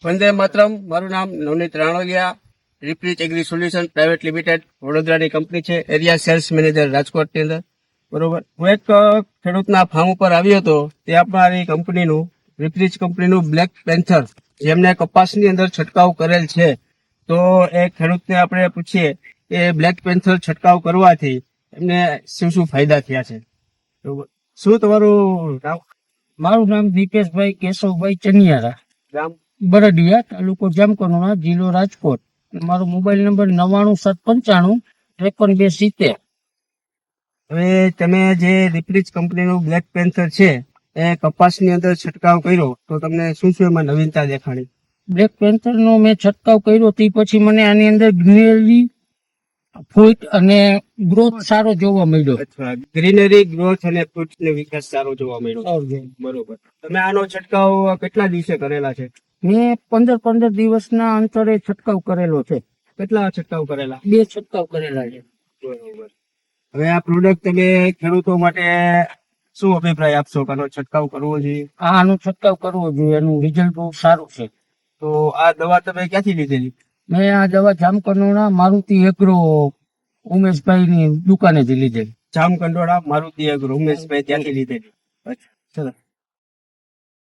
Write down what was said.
વંદે માતરમ. મારું નામ નવનીત રાણોલિયા, રિપ્રીચ એગ્રી સોલ્યુશન પ્રાઇવેટ લિમિટેડ વડોદરાની કંપની છે, એરિયા સેલ્સ મેનેજર રાજકોટની અંદર. બરોબર. હું એક ખેડૂતના ફાર્મ ઉપર આવ્યો હતો. તે આપણી કંપનીનું રિપ્રીચ કંપનીનું બ્લેક પેન્થર જેમને કપાસની અંદર છંટકાવ કરેલ છે, તો એ ખેડૂતને આપણે પૂછીએ કે બ્લેક પેન્થર છંટકાવ કરવાથી એમને શું શું ફાયદા થયા છે. બરોબર. શું તમારું નામ? મારું નામ દીપેશભાઈ કેશવભાઈ ચનિયારા, ગામ? બરડિયા, તાલુકો જામકંડોરણા, જિલ્લો રાજકોટ. મારો મોબાઈલ નંબર 9975533270. હવે તમે જે રિપ્રીચ કંપનીનું બ્લેક પેન્થર છે એ કપાસની અંદર છંટકાવ કર્યો, તો તમને શું શું એમાં નવીનતા દેખાડી? બ્લેક પેન્થર નો મેં છંટકાવ કર્યો તે પછી મને આની અંદર ગ્રીનરી, ફૂટ અને ગ્રોથ સારો જોવા મળ્યો. અથવા ગ્રીનરી, ગ્રોથ અને ફ્રૂટનો વિકાસ સારો જોવા મળ્યો. બરોબર. તમે આનો છંટકાવ કેટલા દિવસે કરેલા છે? મેં 15 દિવસના અંતરે છંટકાવ કરેલો છે. કેટલા છંટકાવ કરેલા? 2 છંટકાવ કરેલા છે. બરોબર. હવે આ પ્રોડક્ટ તમે ખેડૂતો માટે શું અભિપ્રાય આપશો કે આનો છંટકાવ કરવો જોઈએ? આનો છંટકાવ કરવો જોઈએ, એનું રિઝલ્ટ બહુ સારું છે. તો આ દવા તમે ક્યાંથી લીધેલી? મેં આ દવા જામકંડોરણા મારુતિ એગ્રો ઉમેશભાઈની દુકાનેથી લીધેલી. જામકંડોરણા મારુતિ એગ્રો ઉમેશભાઈ ત્યાંથી લીધેલી. અચ્છા, ચલો.